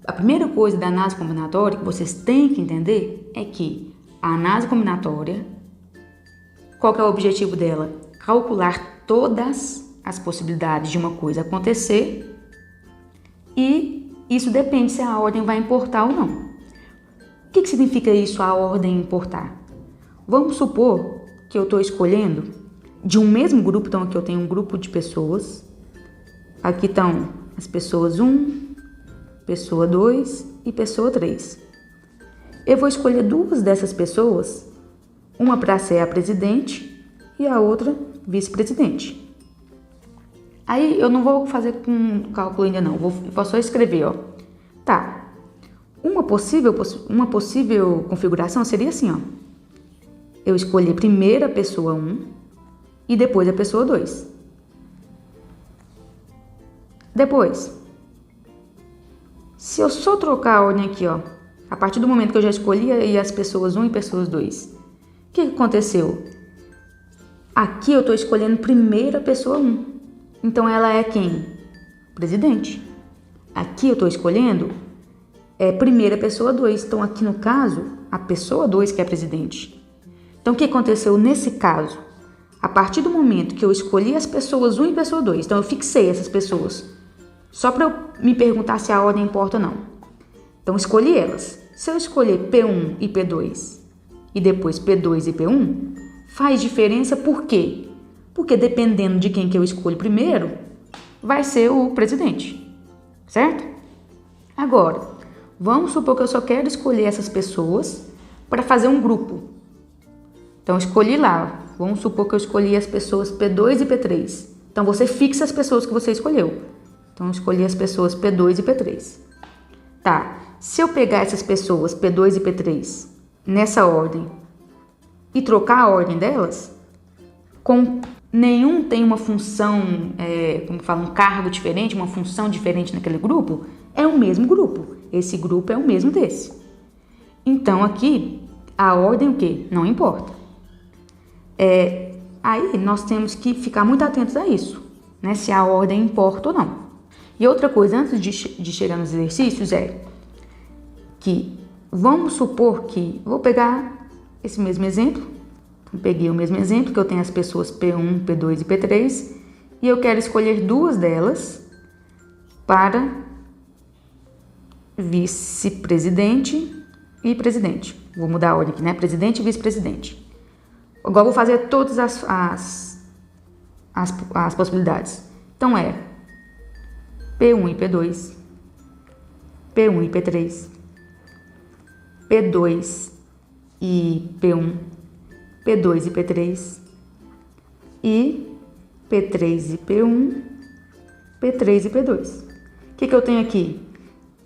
A primeira coisa da análise combinatória que vocês têm que entender é que a análise combinatória, qual que é o objetivo dela? Calcular todas as possibilidades de uma coisa acontecer e isso depende se a ordem vai importar ou não. O que significa isso, a ordem importar? Vamos supor que eu estou escolhendo de um mesmo grupo, então aqui eu tenho um grupo de pessoas, aqui estão as pessoas 1, pessoa 2 e pessoa 3. Eu vou escolher duas dessas pessoas, uma para ser a presidente e a outra vice-presidente. Aí eu não vou fazer com cálculo ainda não, vou só escrever, ó. Tá, uma possível configuração seria assim, ó. Eu escolher primeiro a pessoa 1 e depois a pessoa 2. Depois, se eu só trocar a ordem aqui, ó, a partir do momento que eu já escolhi aí as pessoas 1 e pessoas 2, o que aconteceu? Aqui eu estou escolhendo primeiro a pessoa 1. Então ela é quem? Presidente. Aqui eu estou escolhendo primeiro a pessoa 2. Então aqui no caso, a pessoa 2 que é presidente. Então o que aconteceu nesse caso? A partir do momento que eu escolhi as pessoas 1 e pessoa 2, então eu fixei essas pessoas, só para eu me perguntar se a ordem importa ou não. Então escolhi elas. Se eu escolher P1 e P2 e depois P2 e P1, faz diferença por quê? Porque dependendo de quem que eu escolho primeiro, vai ser o presidente, certo? Agora, vamos supor que eu só quero escolher essas pessoas para fazer um grupo. Então, escolhi lá, vamos supor que eu escolhi as pessoas P2 e P3. Então, você fixa as pessoas que você escolheu. Então, eu escolhi as pessoas P2 e P3. Tá, se eu pegar essas pessoas P2 e P3 nessa ordem e trocar a ordem delas, com nenhum tem uma função, como fala, um cargo diferente, uma função diferente naquele grupo, é o mesmo grupo. Esse grupo é o mesmo desse. Então, aqui, a ordem o quê? Não importa. Aí, nós temos que ficar muito atentos a isso, né? Se a ordem importa ou não. E outra coisa, antes de chegar nos exercícios, é que vamos supor que... Vou pegar esse mesmo exemplo. Peguei o mesmo exemplo, que eu tenho as pessoas P1, P2 e P3, e eu quero escolher duas delas para vice-presidente e presidente. Vou mudar a ordem aqui, né? Presidente e vice-presidente. Agora vou fazer todas as possibilidades. Então P1 e P2, P1 e P3, P2 e P1, P2 e P3 e P3 e P1, P3 e P2. O que eu tenho aqui?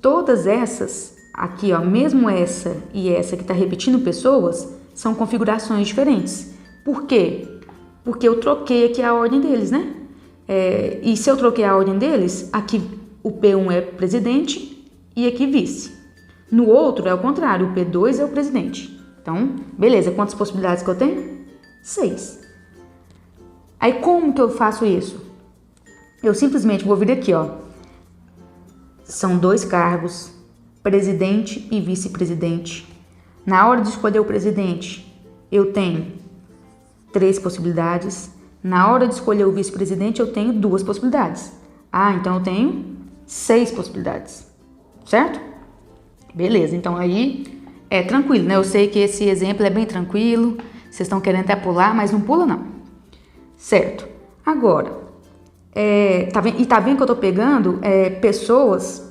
Todas essas, aqui ó, mesmo essa e essa que está repetindo pessoas, são configurações diferentes. Por quê? Porque eu troquei aqui a ordem deles, né? E se eu troquei a ordem deles, aqui o P1 é presidente e aqui vice. No outro é o contrário, o P2 é o presidente. Então, beleza, quantas possibilidades que eu tenho? 6. Aí como que eu faço isso? Eu simplesmente vou vir aqui, ó. São 2 cargos, presidente e vice-presidente. Na hora de escolher o presidente, eu tenho 3 possibilidades. Na hora de escolher o vice-presidente, eu tenho 2 possibilidades. Então eu tenho 6 possibilidades, certo? Beleza, então aí é tranquilo, né? Eu sei que esse exemplo é bem tranquilo, vocês estão querendo até pular, mas não pula não. Certo. Agora, tá vendo que eu tô pegando pessoas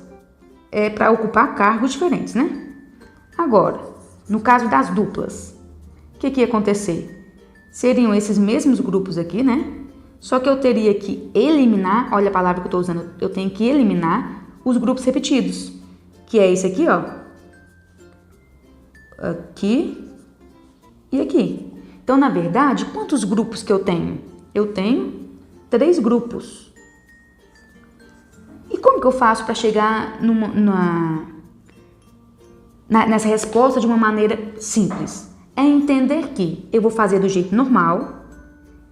para ocupar cargos diferentes, né? Agora, no caso das duplas, o que ia acontecer? Seriam esses mesmos grupos aqui, né? Só que eu teria que eliminar, olha a palavra que eu tô usando, eu tenho que eliminar os grupos repetidos, que é esse aqui, ó. Aqui e aqui. Então, na verdade, quantos grupos que eu tenho? Eu tenho 3 grupos. E como que eu faço para chegar nessa resposta de uma maneira simples? É entender que eu vou fazer do jeito normal,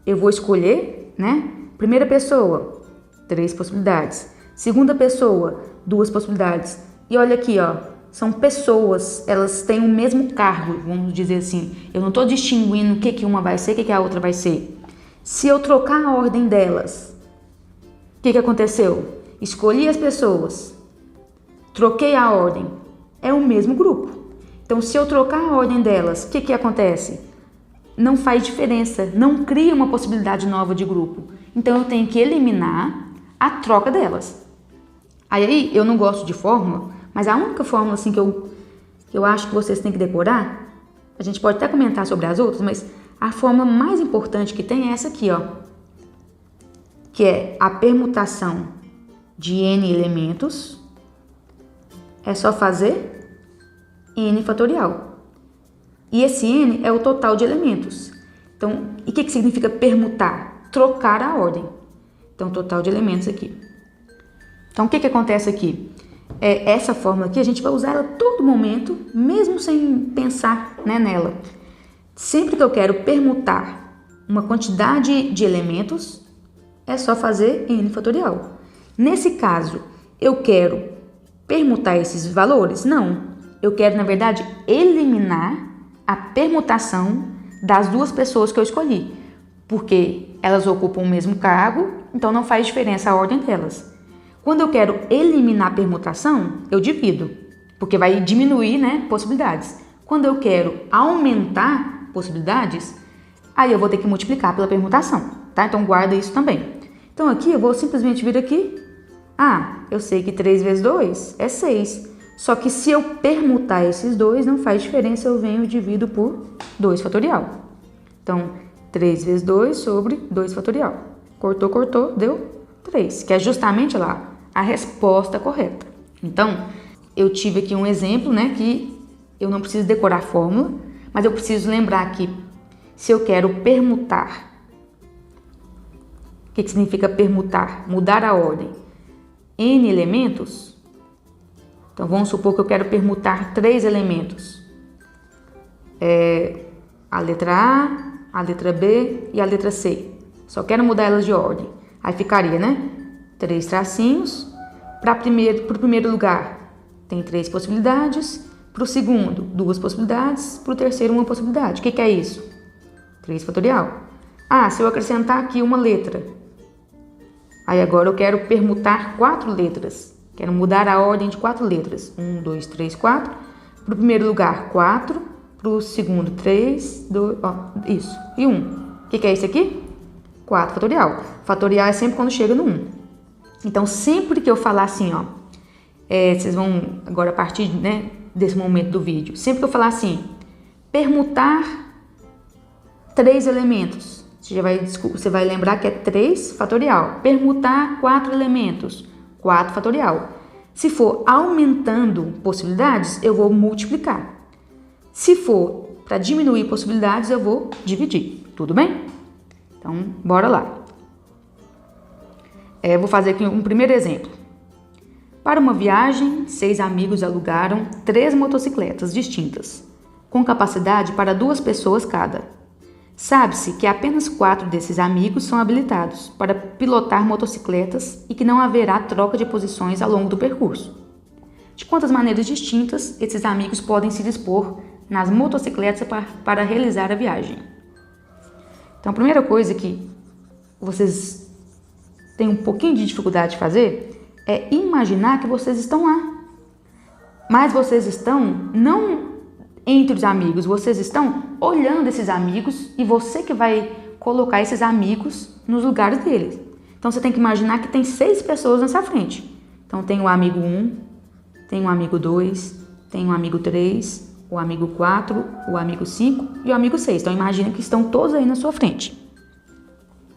eu vou escolher, né? Primeira pessoa, 3 possibilidades. Segunda pessoa, 2 possibilidades. E olha aqui, ó, são pessoas, elas têm o mesmo cargo, vamos dizer assim. Eu não estou distinguindo o que uma vai ser, o que a outra vai ser. Se eu trocar a ordem delas, o que aconteceu? Escolhi as pessoas, troquei a ordem, é o mesmo grupo. Então, se eu trocar a ordem delas, o que acontece? Não faz diferença, não cria uma possibilidade nova de grupo. Então, eu tenho que eliminar a troca delas. Aí, eu não gosto de fórmula, mas a única fórmula assim, que eu acho que vocês têm que decorar, a gente pode até comentar sobre as outras, mas a fórmula mais importante que tem é essa aqui, ó, que é a permutação de n elementos, é só fazer n fatorial. E esse n é o total de elementos. Então, e o que significa permutar? Trocar a ordem. Então, total de elementos aqui. Então, o que acontece aqui? Essa fórmula aqui, a gente vai usar ela a todo momento, mesmo sem pensar, né, nela. Sempre que eu quero permutar uma quantidade de elementos, é só fazer n fatorial. Nesse caso, eu quero permutar esses valores? Não. Eu quero, na verdade, eliminar a permutação das duas pessoas que eu escolhi, porque elas ocupam o mesmo cargo, então não faz diferença a ordem delas. Quando eu quero eliminar a permutação, eu divido, porque vai diminuir, né, possibilidades. Quando eu quero aumentar possibilidades, aí eu vou ter que multiplicar pela permutação, tá? Então guarda isso também. Então aqui eu vou simplesmente vir aqui. Ah, eu sei que 3 vezes 2 é 6. Só que se eu permutar esses dois, não faz diferença, eu venho e divido por 2 fatorial. Então, 3 vezes 2 sobre 2 fatorial. Cortou, cortou, deu 3, que é justamente lá a resposta correta. Então, eu tive aqui um exemplo, né, que eu não preciso decorar a fórmula, mas eu preciso lembrar que se eu quero permutar, o que significa permutar? Mudar a ordem. N elementos. Então, vamos supor que eu quero permutar 3 elementos. A letra A letra B e a letra C. Só quero mudar elas de ordem. Aí ficaria, né? 3 tracinhos. Para o primeiro lugar, tem 3 possibilidades. Para o segundo, 2 possibilidades. Para o terceiro, 1 possibilidade. O que é isso? 3 fatorial. Ah, se eu acrescentar aqui uma letra. Aí agora eu quero permutar 4 letras. Quero mudar a ordem de 4 letras. 1, 2, 3, 4. Para o primeiro lugar, 4. Para o segundo, 3, 2, isso. E 1. O que é isso aqui? 4 fatorial. Fatorial é sempre quando chega no 1. Então, sempre que eu falar assim, ó, vocês vão, agora a partir, né, desse momento do vídeo, sempre que eu falar assim, permutar 3 elementos, você vai lembrar que é 3 fatorial. Permutar 4 elementos, 4 fatorial. Se for aumentando possibilidades, eu vou multiplicar. Se for para diminuir possibilidades, eu vou dividir. Tudo bem? Então, bora lá. Vou fazer aqui um primeiro exemplo. Para uma viagem, 6 amigos alugaram 3 motocicletas distintas, com capacidade para 2 pessoas cada. Sabe-se que apenas 4 desses amigos são habilitados para pilotar motocicletas e que não haverá troca de posições ao longo do percurso. De quantas maneiras distintas esses amigos podem se dispor nas motocicletas para realizar a viagem? Então, a primeira coisa que vocês têm um pouquinho de dificuldade de fazer é imaginar que vocês estão lá. Mas vocês estão não entre os amigos, vocês estão olhando esses amigos e você que vai colocar esses amigos nos lugares deles. Então, você tem que imaginar que tem 6 pessoas nessa frente. Então, tem o amigo 1, tem o amigo 2, tem o amigo 3, o amigo 4, o amigo 5 e o amigo 6. Então, imagina que estão todos aí na sua frente.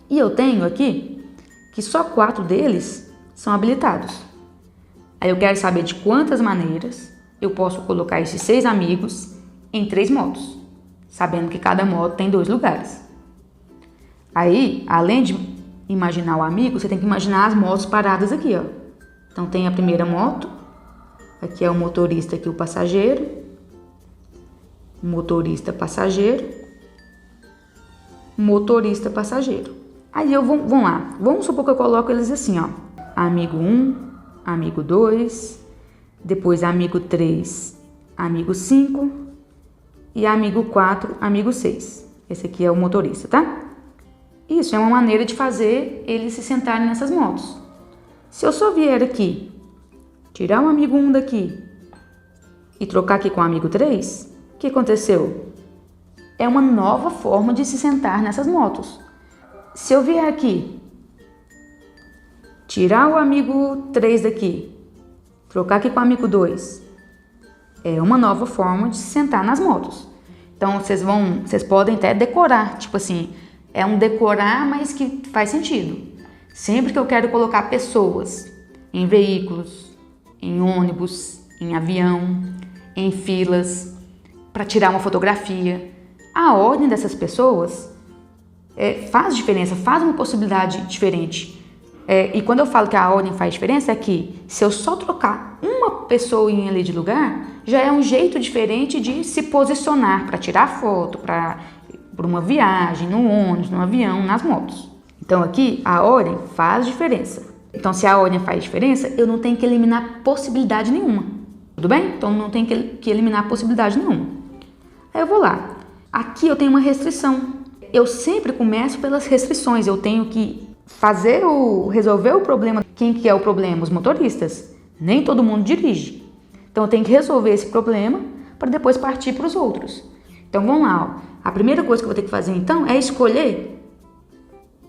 E eu tenho aqui que só 4 deles são habilitados. Aí eu quero saber de quantas maneiras eu posso colocar esses 6 amigos em 3 motos, sabendo que cada moto tem 2 lugares. Aí, além de imaginar o amigo, você tem que imaginar as motos paradas aqui, ó. Então, tem a primeira moto, aqui é o motorista, aqui o passageiro, motorista, passageiro, motorista, passageiro. Aí vamos lá, vamos supor que eu coloco eles assim, ó, amigo 1, amigo 2, depois amigo 3, amigo 5 e amigo 4, amigo 6. Esse aqui é o motorista, tá? Isso é uma maneira de fazer eles se sentarem nessas motos. Se eu só vier aqui, tirar o amigo 1 daqui e trocar aqui com o amigo 3, o que aconteceu? É uma nova forma de se sentar nessas motos. Se eu vier aqui, tirar o amigo 3 daqui, trocar aqui com o amigo 2, é uma nova forma de se sentar nas motos. Então, vocês podem até decorar, tipo assim, é um decorar, mas que faz sentido. Sempre que eu quero colocar pessoas em veículos, em ônibus, em avião, em filas, para tirar uma fotografia, a ordem dessas pessoas faz diferença, faz uma possibilidade diferente. E quando eu falo que a ordem faz diferença, é que se eu só trocar uma pessoa ali de lugar, já é um jeito diferente de se posicionar para tirar foto, para uma viagem, no ônibus, no avião, nas motos. Então aqui a ordem faz diferença. Então se a ordem faz diferença, eu não tenho que eliminar possibilidade nenhuma. Tudo bem? Então não tenho que eliminar possibilidade nenhuma. Aí eu vou lá. Aqui eu tenho uma restrição. Eu sempre começo pelas restrições. Eu tenho que resolver o problema. Quem que é o problema? Os motoristas. Nem todo mundo dirige. Então eu tenho que resolver esse problema para depois partir para os outros. Então vamos lá. Ó. A primeira coisa que eu vou ter que fazer então é escolher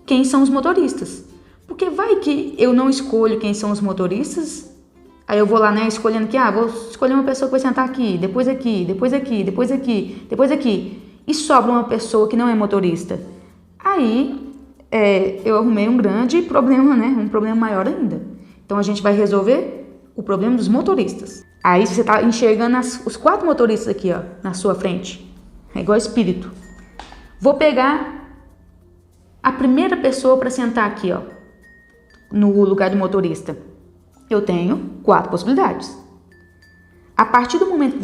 quem são os motoristas. Porque vai que eu não escolho quem são os motoristas, aí eu vou lá, né, escolhendo que, vou escolher uma pessoa que vai sentar aqui, depois aqui, depois aqui, depois aqui, depois aqui, e sobra uma pessoa que não é motorista. Aí eu arrumei um grande problema, né, um problema maior ainda. Então a gente vai resolver o problema dos motoristas. Aí você está enxergando os 4 motoristas aqui, ó, na sua frente. É igual espírito. Vou pegar a primeira pessoa para sentar aqui, ó, no lugar do motorista. Eu tenho 4 possibilidades. A partir do momento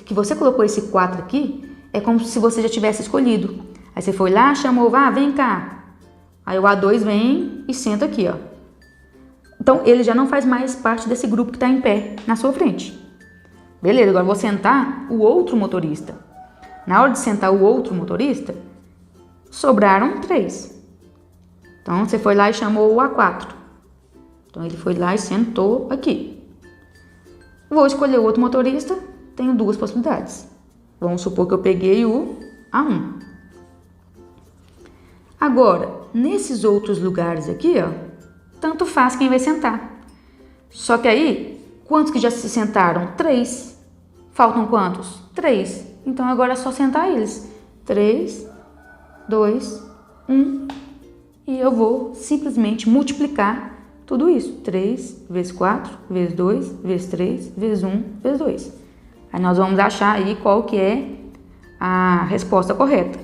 que você colocou esse 4 aqui, é como se você já tivesse escolhido. Aí você foi lá, chamou, vem cá. Aí o A2 vem e senta aqui, ó. Então ele já não faz mais parte desse grupo que está em pé na sua frente. Beleza, agora eu vou sentar o outro motorista. Na hora de sentar o outro motorista, sobraram 3. Então, você foi lá e chamou o A4. Então, ele foi lá e sentou aqui. Vou escolher o outro motorista, tenho 2 possibilidades. Vamos supor que eu peguei o A1. Agora, nesses outros lugares aqui, ó, tanto faz quem vai sentar. Só que aí, quantos que já se sentaram? 3. Faltam quantos? 3. Então, agora é só sentar eles. 3, 2, 1. E eu vou simplesmente multiplicar tudo isso. 3 vezes 4, vezes 2, vezes 3, vezes 1, vezes 2. Aí nós vamos achar aí qual que é a resposta correta.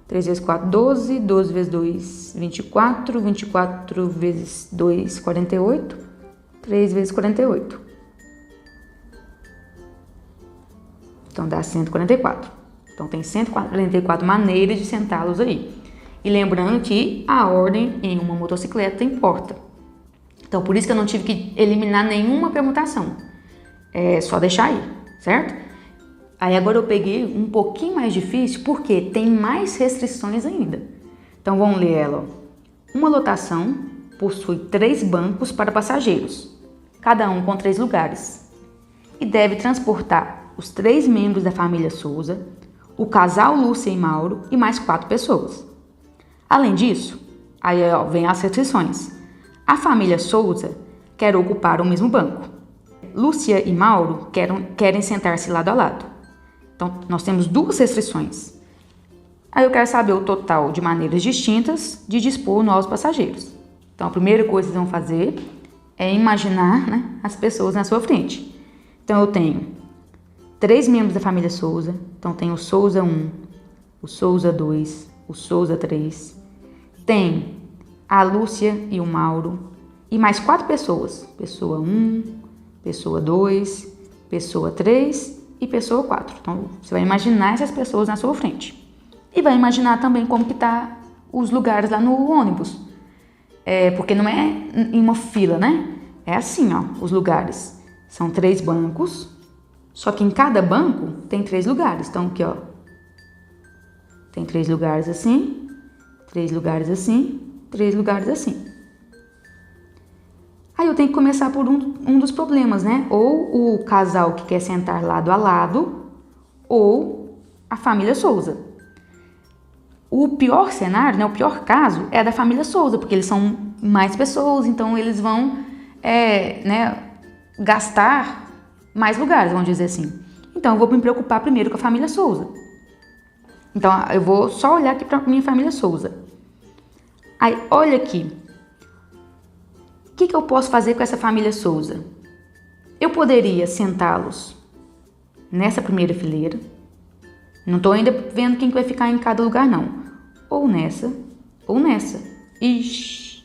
3 vezes 4, 12. 12 vezes 2, 24. 24 vezes 2, 48. 3 vezes 48. Então dá 144. Então tem 144 maneiras de sentá-los aí. E lembrando que a ordem em uma motocicleta importa. Então por isso que eu não tive que eliminar nenhuma permutação. É só deixar aí, certo? Aí agora eu peguei um pouquinho mais difícil porque tem mais restrições ainda. Então vamos ler ela. Uma lotação possui 3 bancos para passageiros, cada um com 3 lugares. E deve transportar os 3 membros da família Souza, o casal Lúcia e Mauro e mais 4 pessoas. Além disso, aí vem as restrições. A família Souza quer ocupar o mesmo banco. Lúcia e Mauro querem sentar-se lado a lado. Então, nós temos 2 restrições. Aí eu quero saber o total de maneiras distintas de dispor novos passageiros. Então, a primeira coisa que vocês vão fazer é imaginar, né, as pessoas na sua frente. Então, eu tenho 3 membros da família Souza. Então, tem o Souza 1, o Souza 2, o Souza 3. Tem a Lúcia e o Mauro. E mais 4 pessoas. Pessoa 1, pessoa 2, pessoa 3 e pessoa 4. Então, você vai imaginar essas pessoas na sua frente. E vai imaginar também como que tá os lugares lá no ônibus. Porque não é em uma fila, né? É assim, ó, os lugares. São 3 bancos, só que em cada banco tem 3 lugares. Então, aqui, ó, tem 3 lugares assim, 3 lugares assim, 3 lugares assim. Aí eu tenho que começar por um dos problemas, né? Ou o casal que quer sentar lado a lado, ou a família Souza. O pior cenário, né? O pior caso é da família Souza, porque eles são mais pessoas, então eles vão, gastar mais lugares, vamos dizer assim. Então eu vou me preocupar primeiro com a família Souza. Então eu vou só olhar aqui para minha família Souza. Aí, olha aqui. O que eu posso fazer com essa família Souza? Eu poderia sentá-los nessa primeira fileira. Não estou ainda vendo quem que vai ficar em cada lugar, não. Ou nessa, ou nessa. Ixi,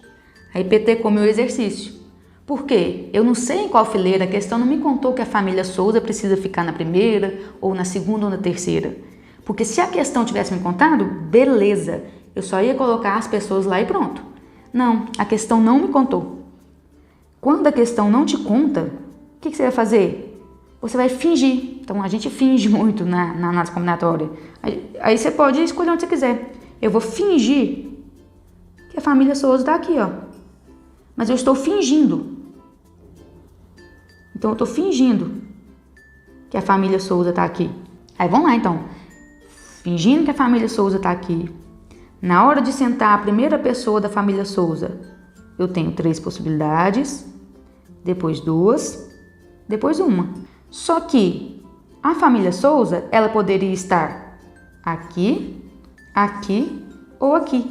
aí PT o meu exercício. Por quê? Eu não sei em qual fileira, a questão não me contou que a família Souza precisa ficar na primeira, ou na segunda, ou na terceira. Porque se a questão tivesse me contado, beleza, eu só ia colocar as pessoas lá e pronto. Não, a questão não me contou. Quando a questão não te conta, o que você vai fazer? Você vai fingir. Então, a gente finge muito na análise combinatória. Aí você pode escolher onde você quiser. Eu vou fingir que a família Souza está aqui, ó. Mas eu estou fingindo. Então, eu estou fingindo que a família Souza está aqui. Aí, vamos lá, então. Fingindo que a família Souza está aqui. Na hora de sentar a primeira pessoa da família Souza, eu tenho 3 possibilidades, depois 2, depois 1. Só que a família Souza, ela poderia estar aqui, aqui ou aqui.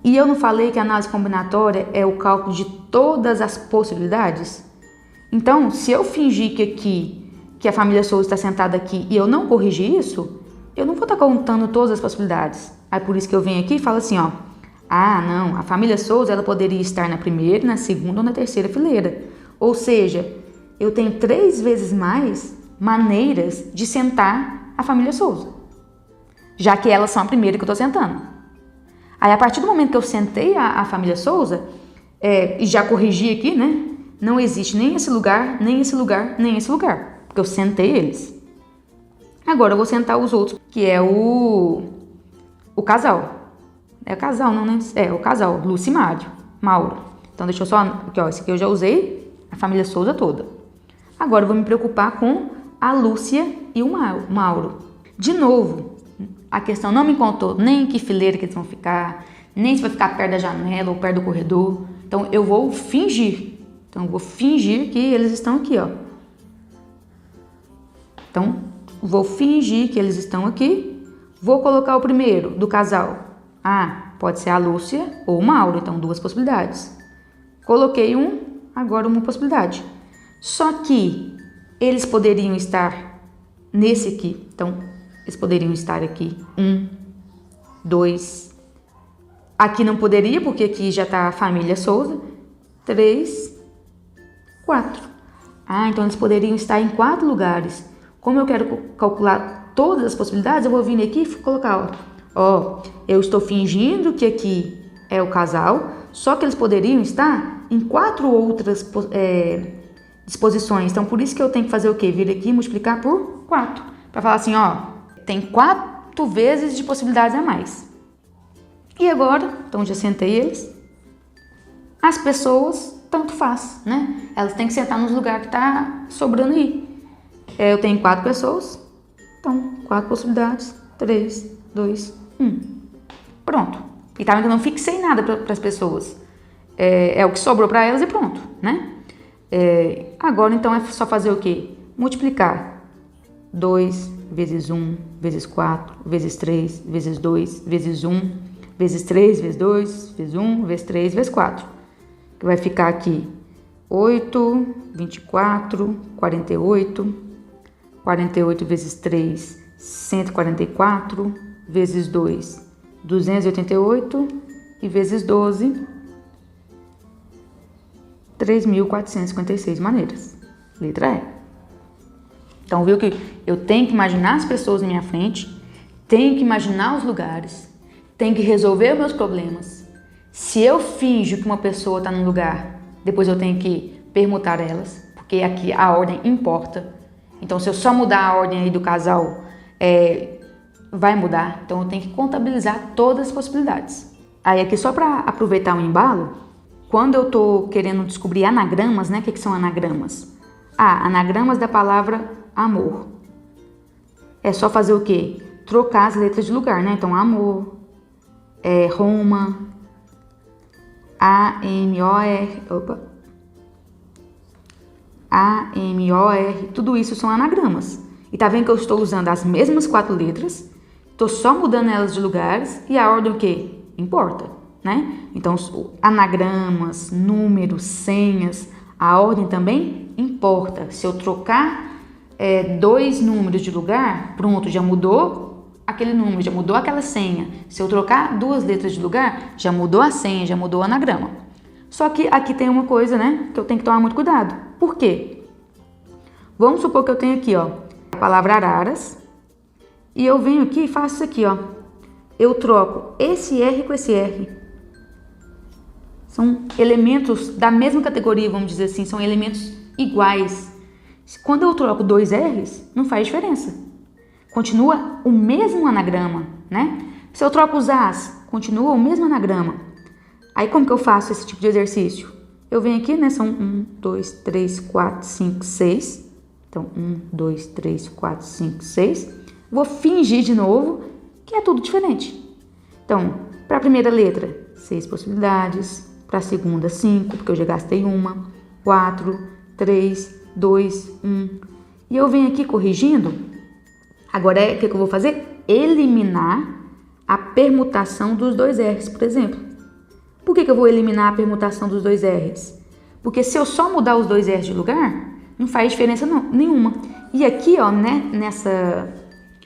E eu não falei que a análise combinatória é o cálculo de todas as possibilidades? Então, se eu fingir que a família Souza está sentada aqui e eu não corrigir isso, eu não vou estar contando todas as possibilidades. Aí por isso que eu venho aqui e falo assim, ó. Ah, não, a família Souza ela poderia estar na primeira, na segunda ou na terceira fileira. Ou seja, eu tenho 3 vezes mais maneiras de sentar a família Souza, já que elas são a primeira que eu estou sentando. Aí, a partir do momento que eu sentei a família Souza, e já corrigi aqui, né? Não existe nem esse lugar, nem esse lugar, nem esse lugar, porque eu sentei eles. Agora eu vou sentar os outros, que é o casal. É o casal, não, né? É o casal, Lúcia e Mauro. Então, deixa eu só... Aqui, ó, esse aqui eu já usei a família Souza toda. Agora, eu vou me preocupar com a Lúcia e o Mauro. De novo, a questão não me contou nem em que fileira que eles vão ficar, nem se vai ficar perto da janela ou perto do corredor. Então, eu vou fingir. Então, eu vou fingir que eles estão aqui, ó. Então, vou fingir que eles estão aqui. Vou colocar o primeiro do casal. Ah, pode ser a Lúcia ou o Mauro, então 2 possibilidades. Coloquei agora uma possibilidade. Só que eles poderiam estar nesse aqui. Então, eles poderiam estar aqui. 1, 2. Aqui não poderia, porque aqui já está a família Souza. 3, 4. Ah, então eles poderiam estar em 4 lugares. Como eu quero calcular todas as possibilidades, eu vou vir aqui e colocar, ó, eu estou fingindo que aqui é o casal, só que eles poderiam estar em 4 outras disposições. Então, por isso que eu tenho que fazer o quê? Vir aqui e multiplicar por 4. Para falar assim, ó, tem 4 vezes de possibilidades a mais. E agora, então já sentei eles. As pessoas, tanto faz, né? Elas têm que sentar nos lugares que tá sobrando aí. Eu tenho 4 pessoas, então 4 possibilidades. 3, 2, 1. Pronto. E tá vendo que eu não fixei nada para as pessoas. É o que sobrou para elas e pronto, né? Agora, então, é só fazer o quê? Multiplicar 2 vezes 1, vezes 4, vezes 3, vezes 2, vezes 1, vezes 3, vezes 2, vezes 1, vezes 3, vezes 4. Que vai ficar aqui 8, 24, 48, 48 vezes 3, 144, vezes 2, 288 e vezes 12, 3.456 maneiras. Letra E. Então, viu que eu tenho que imaginar as pessoas na minha frente, tenho que imaginar os lugares, tenho que resolver os meus problemas. Se eu finjo que uma pessoa está num lugar, depois eu tenho que permutar elas, porque aqui a ordem importa. Então, se eu só mudar a ordem aí do casal, vai mudar. Então, eu tenho que contabilizar todas as possibilidades. Aí, aqui só para aproveitar o embalo, quando eu tô querendo descobrir anagramas, né? O que são anagramas? Anagramas da palavra amor. É só fazer o quê? Trocar as letras de lugar, né? Então, amor, Roma, A-M-O-R, A-M-O-R, tudo isso são anagramas. E tá vendo que eu estou usando as mesmas 4 letras, tô só mudando elas de lugares e a ordem o quê? Importa, né? Então, anagramas, números, senhas, a ordem também importa. Se eu trocar 2 números de lugar, pronto, já mudou aquele número, já mudou aquela senha. Se eu trocar 2 letras de lugar, já mudou a senha, já mudou o anagrama. Só que aqui tem uma coisa, né, que eu tenho que tomar muito cuidado. Por quê? Vamos supor que eu tenho aqui, ó, a palavra araras, e eu venho aqui e faço isso aqui, ó. Eu troco esse R com esse R. São elementos da mesma categoria, vamos dizer assim, são elementos iguais. Quando eu troco 2 R's, não faz diferença. Continua o mesmo anagrama, né? Se eu troco os As, continua o mesmo anagrama. Aí como que eu faço esse tipo de exercício? Eu venho aqui, né? São 1, 2, 3, 4, 5, 6. Então, 1, 2, 3, 4, 5, 6. Vou fingir de novo que é tudo diferente. Então, para a primeira letra, 6 possibilidades. Para a segunda, 5, porque eu já gastei uma. 4, 3, 2, 1. E eu venho aqui corrigindo. Agora, o que eu vou fazer? Eliminar a permutação dos 2 R's, por exemplo. Por que eu vou eliminar a permutação dos 2 R's? Porque se eu só mudar os 2 R's de lugar, não faz diferença nenhuma. E aqui, ó, né,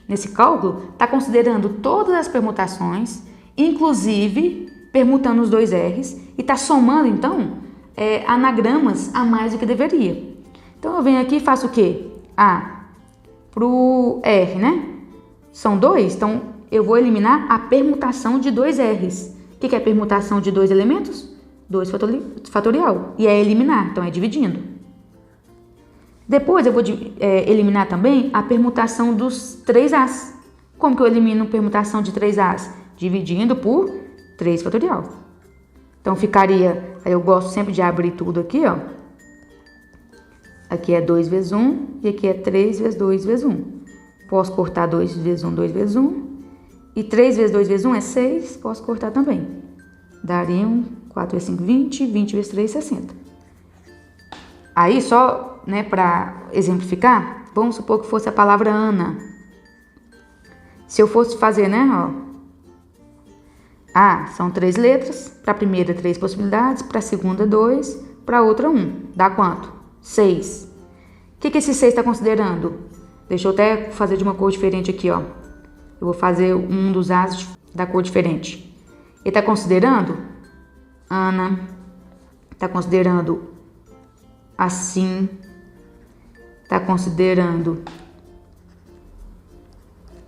nesse cálculo, está considerando todas as permutações, inclusive permutando os 2 R's, e está somando, então, anagramas a mais do que deveria. Então, eu venho aqui e faço o quê? Pro R, né? São 2, então eu vou eliminar a permutação de 2 R's. O que é permutação de 2 elementos? 2 fatorial. E é eliminar, então é dividindo. Depois eu vou eliminar também a permutação dos 3 As. Como que eu elimino permutação de 3 As? Dividindo por 3 fatorial. Então ficaria, aí eu gosto sempre de abrir tudo aqui, ó. Aqui é 2 vezes 1 e aqui é 3 vezes 2 vezes 1. Posso cortar 2 vezes 1, 2 vezes 1. E 3 vezes 2 vezes 1 é 6, posso cortar também. Daria 4 vezes 5, 20, 20 vezes 3, 60. Aí só, né, para exemplificar, vamos supor que fosse a palavra Ana. Se eu fosse fazer, né, ó. São 3 letras, para a primeira 3 possibilidades, para a segunda 2, para a outra 1. Dá quanto? 6. O que esse 6 está considerando? Deixa eu até fazer de uma cor diferente aqui, ó. Eu vou fazer um dos As da cor diferente. Ele está considerando Ana, está considerando assim, está considerando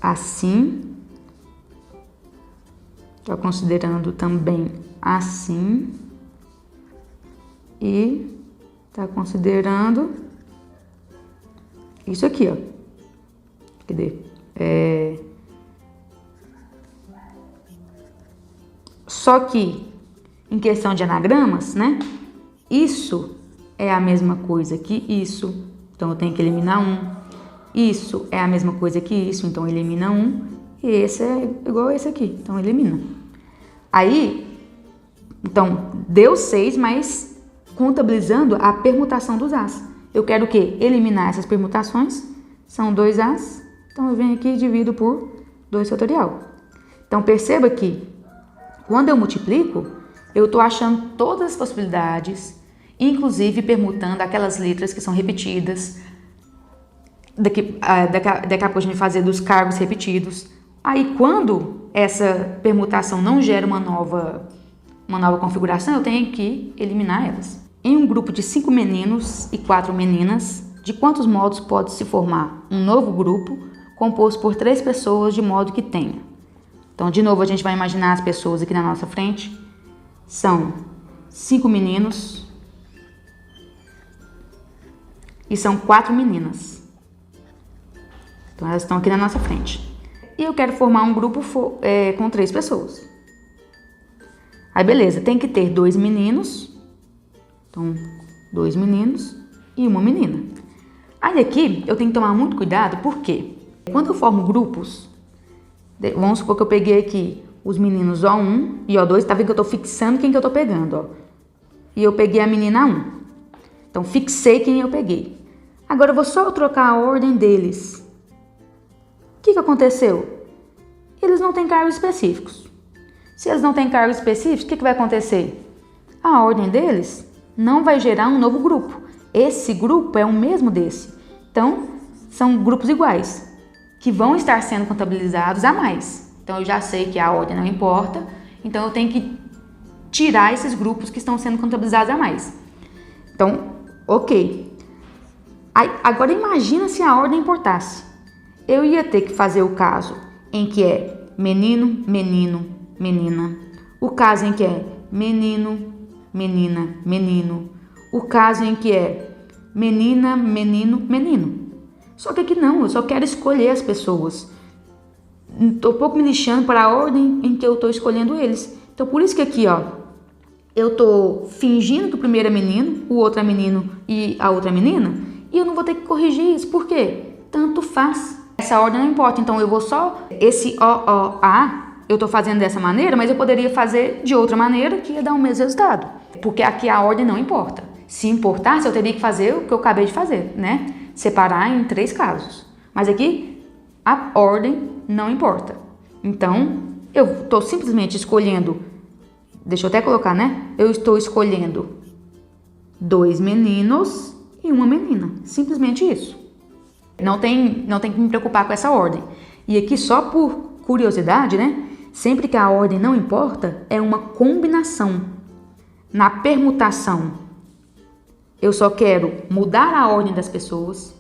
assim, está considerando também assim e está considerando isso aqui, ó. Cadê? Só que, em questão de anagramas, né? Isso é a mesma coisa que isso, então eu tenho que eliminar 1. Isso é a mesma coisa que isso, então elimina 1. E esse é igual a esse aqui, então elimina. Aí, então, deu 6, mas contabilizando a permutação dos As. Eu quero o quê? Eliminar essas permutações. São 2 As, então eu venho aqui e divido por 2 fatorial. Então, perceba que quando eu multiplico, eu estou achando todas as possibilidades, inclusive permutando aquelas letras que são repetidas. Daqui a pouco a gente vai fazer dos cargos repetidos. Aí, quando essa permutação não gera uma nova configuração, eu tenho que eliminar elas. Em um grupo de 5 meninos e 4 meninas, de quantos modos pode se formar um novo grupo composto por 3 pessoas de modo que tenha? Então, de novo, a gente vai imaginar as pessoas aqui na nossa frente. São 5 meninos, e são 4 meninas. Então, elas estão aqui na nossa frente. E eu quero formar um grupo com 3 pessoas. Aí, beleza, tem que ter 2 meninos. Então, 2 meninos e uma menina. Aí, aqui, eu tenho que tomar muito cuidado, porque quando eu formo grupos, vamos supor que eu peguei aqui os meninos O1 e O2, tá vendo que eu tô fixando quem que eu tô pegando, ó. E eu peguei a menina 1. Então, fixei quem eu peguei. Agora, eu vou só trocar a ordem deles. O que aconteceu? Eles não têm cargos específicos. Se eles não têm cargos específicos, o que vai acontecer? A ordem deles não vai gerar um novo grupo. Esse grupo é o mesmo desse. Então, são grupos iguais, que vão estar sendo contabilizados a mais. Então, eu já sei que a ordem não importa, então eu tenho que tirar esses grupos que estão sendo contabilizados a mais. Então, ok. Agora, imagina se a ordem importasse. Eu ia ter que fazer o caso em que é menino, menino, menina. O caso em que é menino, menina, menino. O caso em que é menina, menino, menino. Só que aqui não, eu só quero escolher as pessoas. Estou um pouco me lixando para a ordem em que eu estou escolhendo eles. Então, por isso que aqui, ó, eu estou fingindo que o primeiro é menino, o outro é menino e a outra é menina, e eu não vou ter que corrigir isso. Por quê? Tanto faz. Essa ordem não importa, então eu vou só... Esse O-O-A, eu estou fazendo dessa maneira, mas eu poderia fazer de outra maneira que ia dar o mesmo resultado. Porque aqui a ordem não importa. Se importasse, eu teria que fazer o que eu acabei de fazer, né? Separar em 3 casos. Mas aqui, a ordem não importa. Então, eu estou simplesmente escolhendo... Deixa eu até colocar, né? Eu estou escolhendo 2 meninos e uma menina. Simplesmente isso. Não tem que me preocupar com essa ordem. E aqui, só por curiosidade, né? Sempre que a ordem não importa, é uma combinação. Na permutação, eu só quero mudar a ordem das pessoas.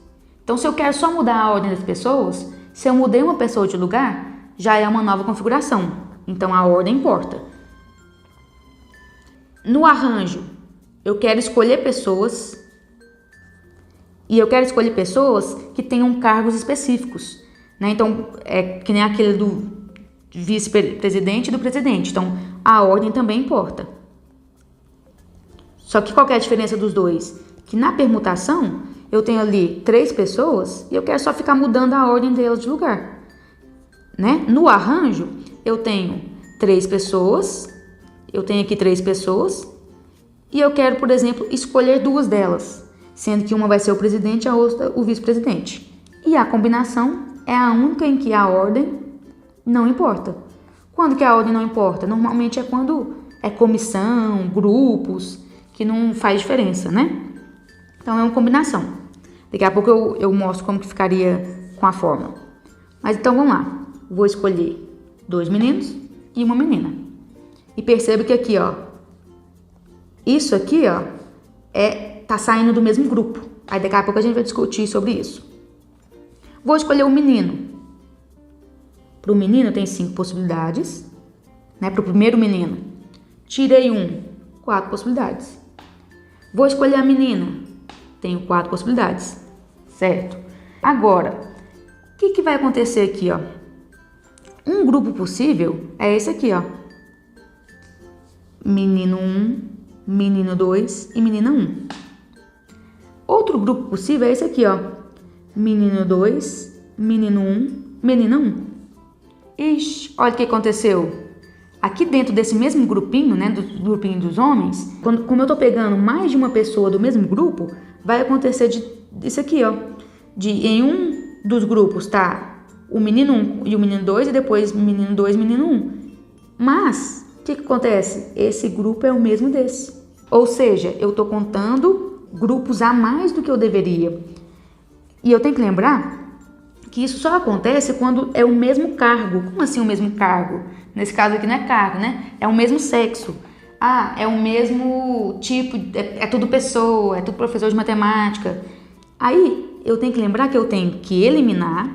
Então, se eu quero só mudar a ordem das pessoas, se eu mudei uma pessoa de lugar, já é uma nova configuração. Então, a ordem importa. No arranjo, eu quero escolher pessoas... E eu quero escolher pessoas que tenham cargos específicos, né? Então, é que nem aquele do vice-presidente e do presidente. Então, a ordem também importa. Só que qual que é a diferença dos dois? Que na permutação, eu tenho ali 3 pessoas e eu quero só ficar mudando a ordem delas de lugar, né? No arranjo, eu tenho 3 pessoas, eu tenho aqui 3 pessoas e eu quero, por exemplo, escolher 2 delas. Sendo que uma vai ser o presidente e a outra o vice-presidente. E a combinação é a única em que a ordem não importa. Quando que a ordem não importa? Normalmente é quando é comissão, grupos, que não faz diferença, né? Então é uma combinação. Daqui a pouco eu mostro como que ficaria com a fórmula. Mas então vamos lá. Vou escolher 2 meninos e uma menina. E perceba que aqui, ó, isso aqui, ó, tá saindo do mesmo grupo. Aí daqui a pouco a gente vai discutir sobre isso. Vou escolher o menino. Para o menino tem 5 possibilidades, né? Para o primeiro menino, tirei 1, 4 possibilidades. Vou escolher a menina. Tenho 4 possibilidades, certo? Agora, o que vai acontecer aqui, ó? Um grupo possível é esse aqui, ó. Menino 1, menino 2 e menina 1. Outro grupo possível é esse aqui, ó. Menino 2, menino 1, menina 1. Ixi, olha o que aconteceu. Aqui dentro desse mesmo grupinho, né, do grupinho dos homens, como eu tô pegando mais de uma pessoa do mesmo grupo, vai acontecer isso aqui, ó. Em um dos grupos tá o menino 1 e o menino 2 e depois menino 2 e menino 1. Mas, o que acontece? Esse grupo é o mesmo desse. Ou seja, eu tô contando grupos a mais do que eu deveria. E eu tenho que lembrar que isso só acontece quando é o mesmo cargo. Como assim o mesmo cargo? Nesse caso aqui não é cargo, né? É o mesmo sexo. Ah, é o mesmo tipo, é tudo pessoa, é tudo professor de matemática. Aí eu tenho que lembrar que eu tenho que eliminar,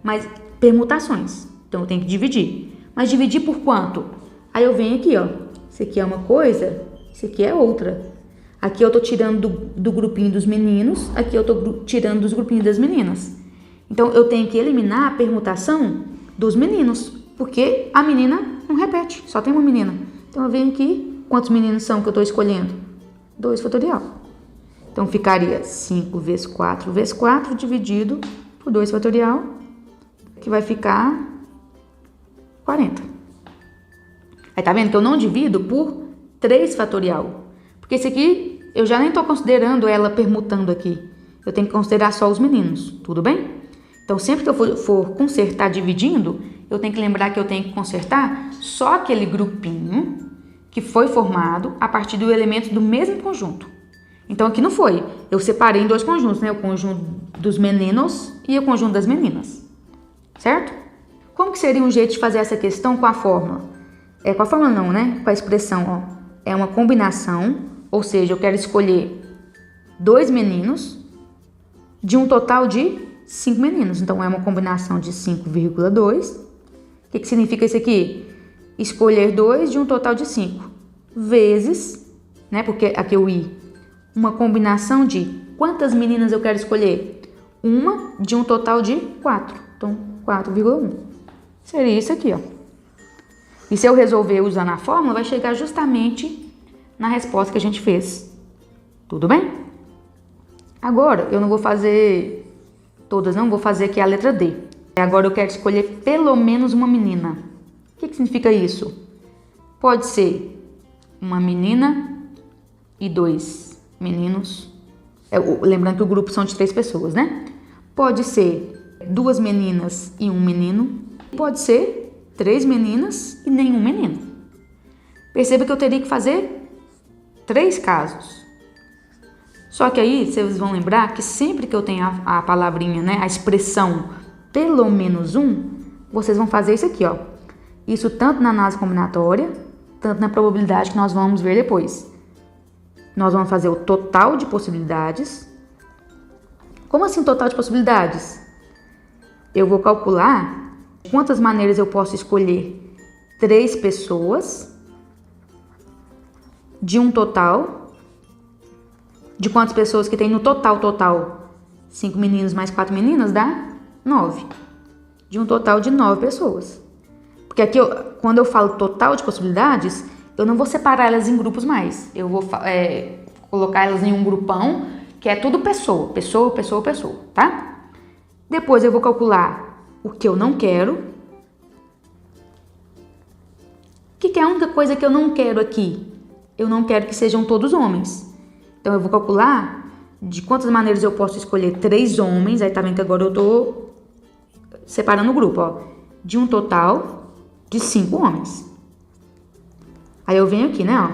mas permutações. Então eu tenho que dividir. Mas dividir por quanto? Aí eu venho aqui, ó. Isso aqui é uma coisa, isso aqui é outra. Aqui eu tô tirando do grupinho dos meninos, aqui eu tô tirando dos grupinhos das meninas. Então, eu tenho que eliminar a permutação dos meninos, porque a menina não repete, só tem uma menina. Então, eu venho aqui, quantos meninos são que eu tô escolhendo? 2 fatorial. Então, ficaria 5 vezes 4 vezes 4 dividido por 2 fatorial, que vai ficar 40. Aí, tá vendo que eu não divido por 3 fatorial? Porque esse aqui, eu já nem tô considerando ela permutando aqui. Eu tenho que considerar só os meninos, tudo bem? Então, sempre que eu for consertar dividindo, eu tenho que lembrar que eu tenho que consertar só aquele grupinho que foi formado a partir do elemento do mesmo conjunto. Então, aqui não foi. Eu separei em 2 conjuntos, né? O conjunto dos meninos e o conjunto das meninas. Certo? Como que seria um jeito de fazer essa questão com a fórmula? Com a fórmula não, né? Com a expressão, ó. É uma combinação, ou seja, eu quero escolher 2 meninos de um total de 5 meninos. Então, é uma combinação de 5,2. O que significa isso aqui? Escolher 2 de um total de 5. Vezes, né? Porque aqui o i. Uma combinação de quantas meninas eu quero escolher? Uma de um total de 4. Então, 4,1. Seria isso aqui, ó. E se eu resolver usando a fórmula, vai chegar justamente na resposta que a gente fez. Tudo bem? Agora, eu não vou fazer todas, não. Vou fazer aqui a letra D. Agora eu quero escolher pelo menos uma menina. O que significa isso? Pode ser uma menina e 2 meninos. Lembrando que o grupo são de 3 pessoas, né? Pode ser 2 meninas e 1 menino. Pode ser 3 meninas e nenhum menino. Perceba que eu teria que fazer 3 casos. Só que aí, vocês vão lembrar que sempre que eu tenho a palavrinha, né, a expressão pelo menos um, vocês vão fazer isso aqui, ó. Isso tanto na análise combinatória, tanto na probabilidade que nós vamos ver depois. Nós vamos fazer o total de possibilidades. Como assim total de possibilidades? Eu vou calcular quantas maneiras eu posso escolher 3 pessoas de um total de quantas pessoas que tem no total. 5 meninos mais 4 meninas dá 9. De um total de 9 pessoas. Porque aqui, quando eu falo total de possibilidades, eu não vou separar elas em grupos mais. Eu vou colocar elas em um grupão, que é tudo pessoa, tá? Depois eu vou calcular o que eu não quero. O que é a única coisa que eu não quero aqui? Eu não quero que sejam todos homens. Então, eu vou calcular de quantas maneiras eu posso escolher 3 homens. Aí, tá vendo que agora eu tô separando o grupo, ó. De um total de 5 homens. Aí, eu venho aqui, né, ó.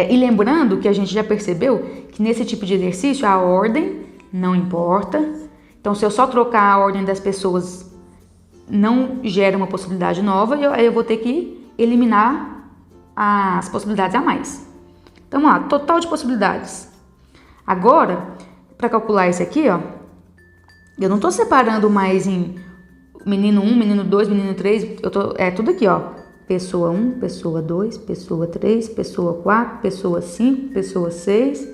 E lembrando que a gente já percebeu que nesse tipo de exercício a ordem não importa. Então, se eu só trocar a ordem das pessoas, não gera uma possibilidade nova. E aí eu vou ter que eliminar as possibilidades a mais. Então, ó, total de possibilidades. Agora, para calcular isso aqui, ó, eu não tô separando mais em menino 1, menino 2, menino 3. É tudo aqui, ó. Pessoa 1, pessoa 2, pessoa 3, pessoa 4, pessoa 5, pessoa 6,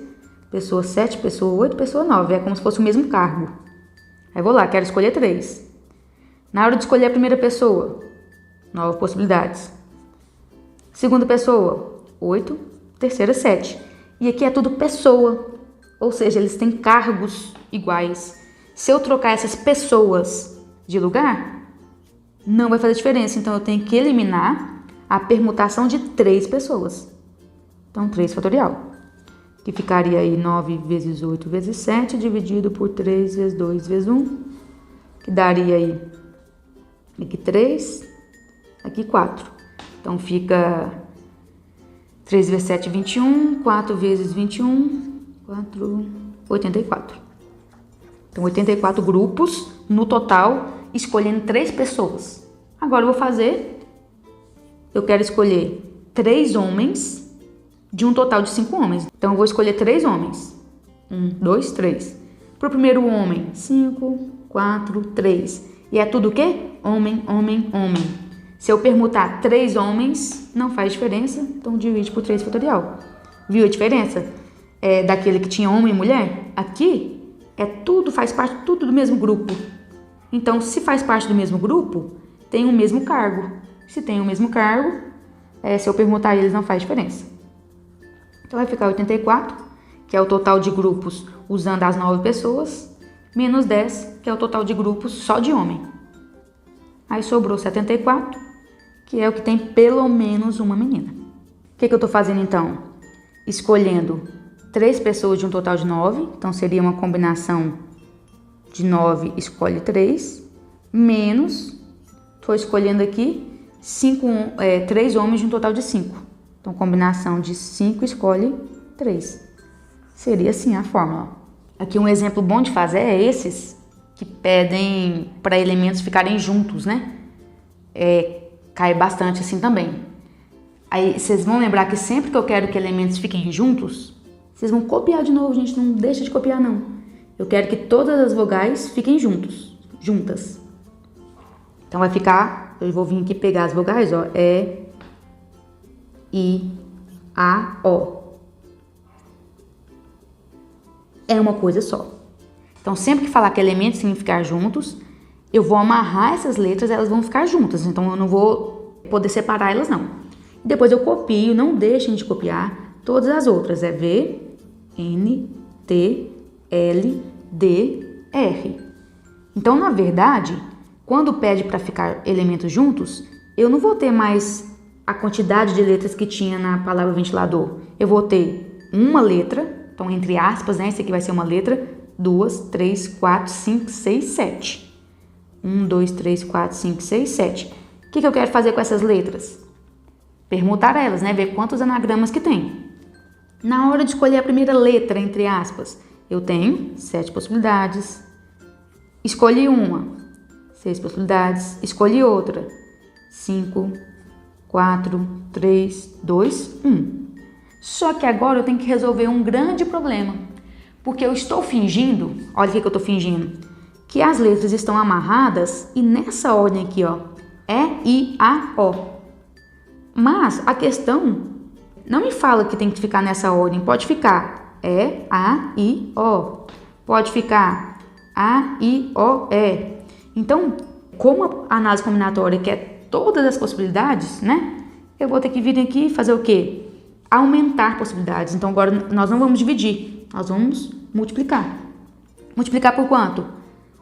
pessoa 7, pessoa 8, pessoa 9. É como se fosse o mesmo cargo. Aí vou lá, quero escolher 3. Na hora de escolher a primeira pessoa, 9 possibilidades. Segunda pessoa, 8. Terceira, 7. E aqui é tudo pessoa, ou seja, eles têm cargos iguais. Se eu trocar essas pessoas de lugar, não vai fazer diferença. Então, eu tenho que eliminar a permutação de 3 pessoas. Então, 3 fatorial. Que ficaria aí 9 vezes 8 vezes 7, dividido por 3 vezes 2 vezes 1. Que daria aí, aqui 3, aqui 4. Então, fica 3 vezes 7, 21. 4 vezes 21, 84. Então, 84 grupos no total, escolhendo 3 pessoas. Agora eu vou fazer, eu quero escolher 3 homens de um total de 5 homens. Então, eu vou escolher 3 homens. 1, 2, 3. Para o primeiro homem, 5, 4, 3. E é tudo o quê? Homem, homem, homem. Se eu permutar 3 homens, não faz diferença, então divide por 3 fatorial. Viu a diferença? Daquele que tinha homem e mulher? Aqui faz parte tudo do mesmo grupo. Então, se faz parte do mesmo grupo, tem o mesmo cargo. Se tem o mesmo cargo, se eu permutar eles, não faz diferença. Então, vai ficar 84, que é o total de grupos usando as 9 pessoas, menos 10, que é o total de grupos só de homem. Aí sobrou 74, que é o que tem pelo menos uma menina. O que eu estou fazendo então? Escolhendo 3 pessoas de um total de 9, então seria uma combinação de 9, escolhe 3, menos, estou escolhendo aqui 3 homens de um total de 5. Então, combinação de 5, escolhe 3. Seria assim a fórmula. Aqui um exemplo bom de fazer é esses que pedem para elementos ficarem juntos, né? Cai bastante assim também. Aí vocês vão lembrar que sempre que eu quero que elementos fiquem juntos, vocês vão copiar de novo, gente, não deixa de copiar não. Eu quero que todas as vogais fiquem juntas. Então vai ficar, eu vou vir aqui pegar as vogais, ó, E, I, A, O. É uma coisa só. Então sempre que falar que elementos têm que ficar juntos, eu vou amarrar essas letras, elas vão ficar juntas, então eu não vou poder separar elas não. Depois eu copio, não deixem de copiar todas as outras, V, N, T, L, D, R. Então, na verdade, quando pede para ficar elementos juntos, eu não vou ter mais a quantidade de letras que tinha na palavra ventilador. Eu vou ter uma letra, então entre aspas, né? Esse aqui vai ser uma letra, 2, 3, 4, 5, 6, 7. 1, 2, 3, 4, 5, 6, 7. O que eu quero fazer com essas letras? Permutar elas, né? Ver quantos anagramas que tem. Na hora de escolher a primeira letra, entre aspas, eu tenho 7 possibilidades. Escolhi uma, 6 possibilidades. Escolhi outra, 5, 4, 3, 2, 1. Só que agora eu tenho que resolver um grande problema. Porque eu estou fingindo, olha o que eu estou fingindo, que as letras estão amarradas e nessa ordem aqui, ó, E, I, A, O. Mas a questão não me fala que tem que ficar nessa ordem. Pode ficar E, A, I, O. Pode ficar A, I, O, E. Então, como a análise combinatória quer todas as possibilidades, né? Eu vou ter que vir aqui e fazer o quê? Aumentar possibilidades. Então, agora nós não vamos dividir. Nós vamos multiplicar. Multiplicar por quanto?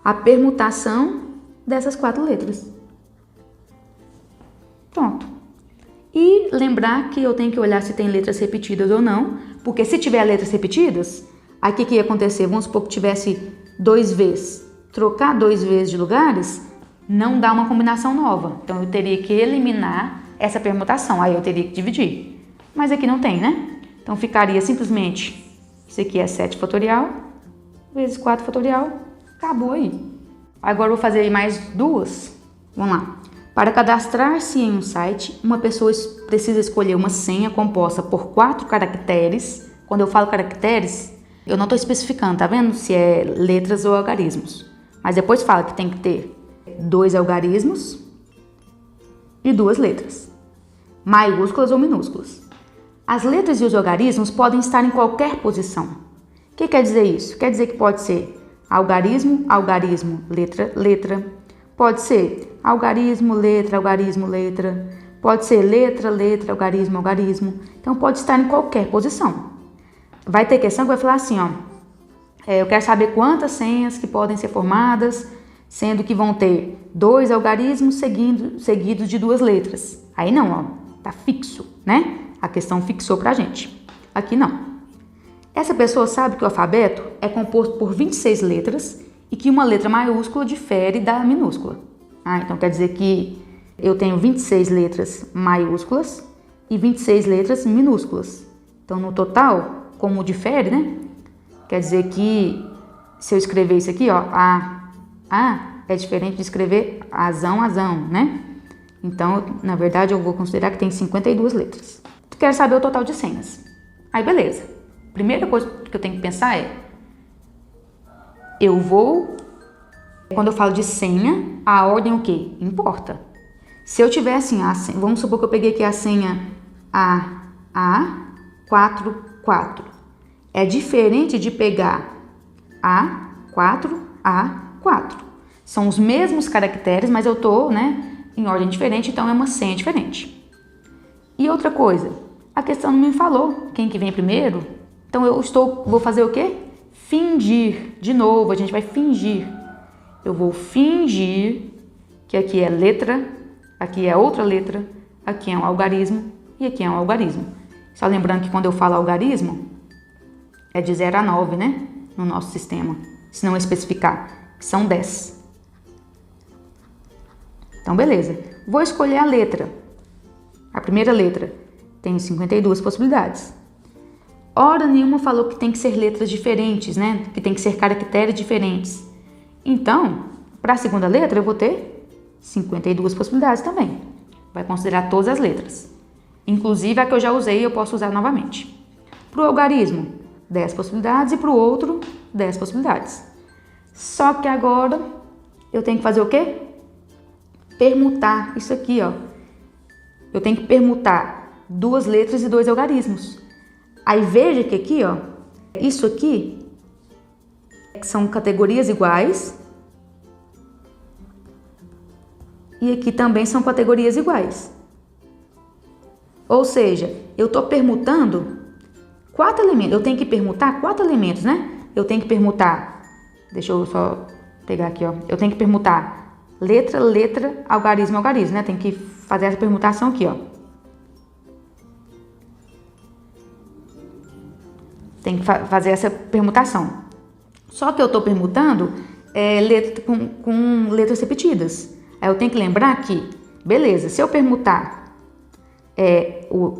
A permutação dessas 4 letras. Pronto. E lembrar que eu tenho que olhar se tem letras repetidas ou não, porque se tiver letras repetidas, aí o que ia acontecer? Vamos supor que tivesse 2 vezes. Trocar 2 vezes de lugares não dá uma combinação nova. Então eu teria que eliminar essa permutação, aí eu teria que dividir. Mas aqui não tem, né? Então ficaria simplesmente, isso aqui é 7 fatorial, vezes 4 fatorial, acabou aí. Agora eu vou fazer aí mais 2. Vamos lá. Para cadastrar-se em um site, uma pessoa precisa escolher uma senha composta por 4 caracteres. Quando eu falo caracteres, eu não estou especificando, tá vendo? Se é letras ou algarismos. Mas depois fala que tem que ter 2 algarismos e 2 letras, maiúsculas ou minúsculas. As letras e os algarismos podem estar em qualquer posição. O que quer dizer isso? Quer dizer que pode ser algarismo, algarismo, letra, letra. Pode ser algarismo, letra, algarismo, letra. Pode ser letra, letra, algarismo, algarismo. Então, pode estar em qualquer posição. Vai ter questão que vai falar assim, ó. Eu quero saber quantas senhas que podem ser formadas, sendo que vão ter 2 algarismos seguidos de 2 letras. Aí não, ó. Tá fixo, né? A questão fixou pra gente. Aqui não. Essa pessoa sabe que o alfabeto é composto por 26 letras e que uma letra maiúscula difere da minúscula. Então quer dizer que eu tenho 26 letras maiúsculas e 26 letras minúsculas. Então no total, como difere, né? Quer dizer que se eu escrever isso aqui, ó, A é diferente de escrever azão, né? Então, na verdade, eu vou considerar que tem 52 letras. Tu quer saber o total de senhas. Aí beleza. Primeira coisa que eu tenho que pensar é, quando eu falo de senha, a ordem o quê? Importa. Se eu tiver assim, vamos supor que eu peguei aqui a senha A4 A4. É diferente de pegar A4, A4. São os mesmos caracteres, mas eu tô, em ordem diferente, então é uma senha diferente. E outra coisa, a questão não me falou quem que vem primeiro, então vou fazer o quê? Fingir. De novo, a gente vai fingir. Eu vou fingir que aqui é letra, aqui é outra letra, aqui é um algarismo e aqui é um algarismo. Só lembrando que quando eu falo algarismo, é de 0 a 9, no nosso sistema. Se não especificar, que são 10. Então, beleza. Vou escolher a letra. A primeira letra. Tenho 52 possibilidades. Hora nenhuma falou que tem que ser letras diferentes, Que tem que ser caracteres diferentes. Então, para a segunda letra, eu vou ter 52 possibilidades também. Vai considerar todas as letras. Inclusive a que eu já usei, eu posso usar novamente. Para o algarismo, 10 possibilidades e para o outro, 10 possibilidades. Só que agora eu tenho que fazer o quê? Permutar isso aqui, ó. Eu tenho que permutar 2 letras e 2 algarismos. Aí veja que aqui, ó, isso aqui são categorias iguais. E aqui também são categorias iguais. Ou seja, eu estou permutando 4 elementos. Eu tenho que permutar 4 elementos, Eu tenho que permutar, deixa eu só pegar aqui, ó. Eu tenho que permutar letra, letra, algarismo, algarismo, Tem que fazer essa permutação aqui, ó. Tem que fazer essa permutação. Só que eu estou permutando letra com letras repetidas. Aí eu tenho que lembrar que, beleza, se eu permutar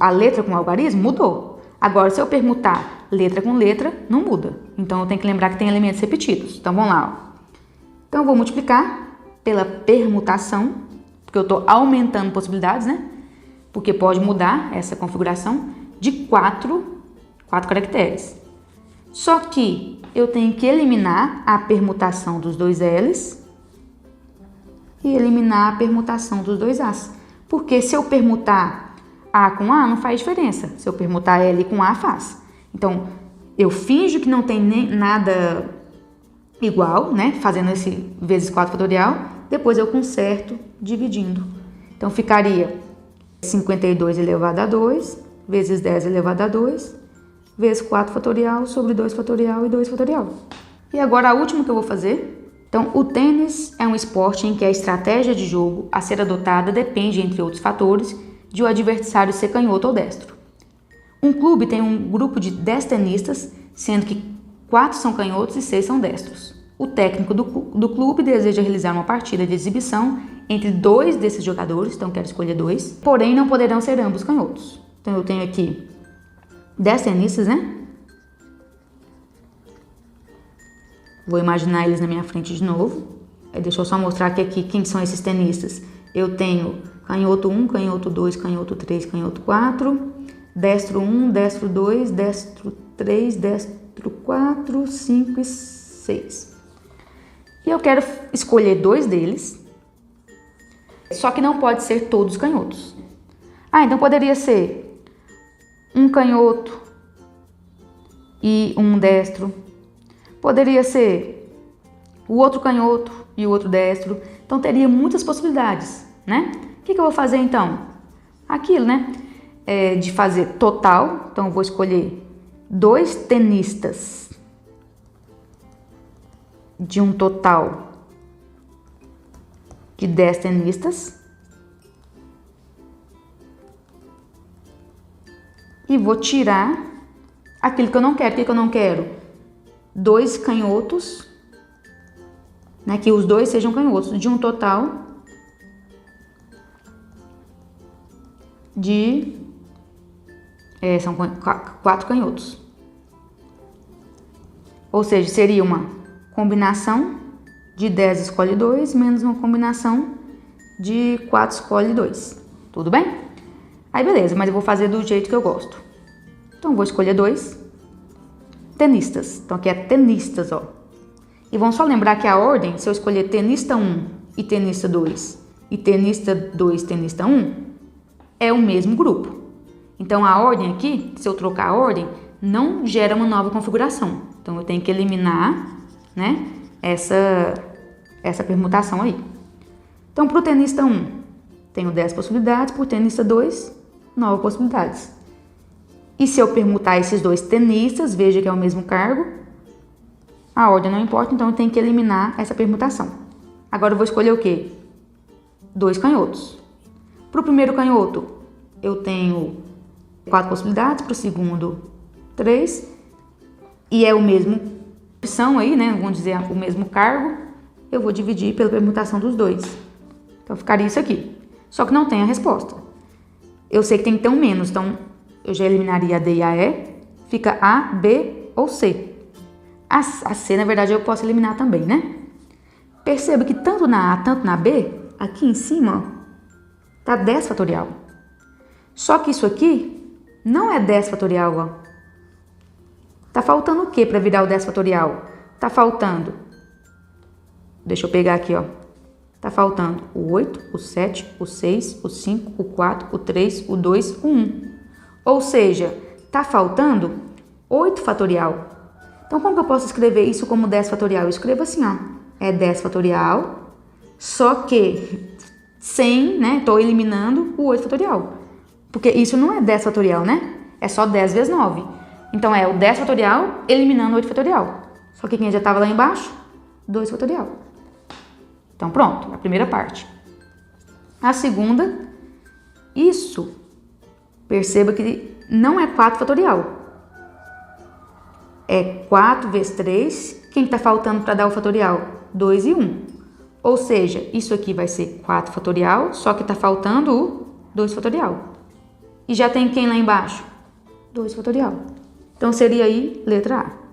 a letra com o algarismo, mudou. Agora, se eu permutar letra com letra, não muda. Então, eu tenho que lembrar que tem elementos repetidos. Então, vamos lá. Ó. Então, eu vou multiplicar pela permutação, porque eu estou aumentando possibilidades, Porque pode mudar essa configuração de 4 caracteres. Só que eu tenho que eliminar a permutação dos 2 L's e eliminar a permutação dos 2 A's. Porque se eu permutar A com A, não faz diferença. Se eu permutar L com A, faz. Então, eu finjo que não tem nem nada igual, Fazendo esse vezes 4 fatorial. Depois eu conserto dividindo. Então, ficaria 52 elevado a 2 vezes 10 elevado a 2 vezes 4 fatorial sobre 2 fatorial e 2 fatorial. E agora a última que eu vou fazer. Então, o tênis é um esporte em que a estratégia de jogo a ser adotada depende, entre outros fatores, de o adversário ser canhoto ou destro. Um clube tem um grupo de 10 tenistas, sendo que 4 são canhotos e 6 são destros. O técnico do clube deseja realizar uma partida de exibição entre 2 desses jogadores, então quero escolher 2, porém não poderão ser ambos canhotos. Então, eu tenho aqui 10 tenistas, Vou imaginar eles na minha frente de novo. Deixa eu só mostrar aqui quem são esses tenistas. Eu tenho canhoto 1, canhoto 2, canhoto 3, canhoto 4, destro 1, destro 2, destro 3, destro 4, 5 e 6. E eu quero escolher 2 deles, só que não pode ser todos canhotos. Então poderia ser um canhoto e um destro. Poderia ser o outro canhoto e o outro destro. Então, teria muitas possibilidades, O que eu vou fazer, então? Aquilo, de fazer total. Então, eu vou escolher 2 tenistas de um total de 10 tenistas. E vou tirar aquilo que eu não quero. O que eu não quero? 2 canhotos, que os 2 sejam canhotos, de um total de... são 4 canhotos. Ou seja, seria uma combinação de 10 escolhe 2, menos uma combinação de 4 escolhe 2. Tudo bem? Aí beleza, mas eu vou fazer do jeito que eu gosto. Então, vou escolher 2 tenistas. Então, aqui é tenistas, ó. E vamos só lembrar que a ordem, se eu escolher tenista 1 e tenista 2 e tenista 2, tenista 1, é o mesmo grupo. Então, a ordem aqui, se eu trocar a ordem, não gera uma nova configuração. Então, eu tenho que eliminar, né, essa permutação aí. Então, para o tenista 1, tenho 10 possibilidades. Para o tenista 2, 9 possibilidades. E se eu permutar esses dois tenistas, veja que é o mesmo cargo, a ordem não importa, então eu tenho que eliminar essa permutação. Agora eu vou escolher o quê? 2 canhotos. Para o primeiro canhoto, eu tenho 4 possibilidades. Para o segundo, 3. E é o mesmo opção aí, né? Vamos dizer, o mesmo cargo. Eu vou dividir pela permutação dos dois. Então, ficaria isso aqui. Só que não tem a resposta. Eu sei que tem que ter um menos, então eu já eliminaria a D e a E. Fica A, B ou C. A C, na verdade, eu posso eliminar também, né? Perceba que tanto na A, tanto na B, aqui em cima, tá 10 fatorial. Só que isso aqui não é 10 fatorial, ó. Tá faltando o que para virar o 10 fatorial? Tá faltando, deixa eu pegar aqui, ó. Tá faltando o 8, o 7, o 6, o 5, o 4, o 3, o 2, o 1. Ou seja, tá faltando 8 fatorial. Então, como que eu posso escrever isso como 10 fatorial? Eu escrevo assim, ó. É 10 fatorial, só que sem, né? Tô eliminando o 8 fatorial. Porque isso não é 10 fatorial, né? É só 10 vezes 9. Então, é o 10 fatorial eliminando o 8 fatorial. Só que quem já estava lá embaixo, 2 fatorial. Então, pronto, a primeira parte. A segunda, isso, perceba que não é 4 fatorial. É 4 vezes 3. Quem está faltando para dar o fatorial? 2 e 1. Ou seja, isso aqui vai ser 4 fatorial, só que está faltando o 2 fatorial. E já tem quem lá embaixo? 2 fatorial. Então, seria aí letra A.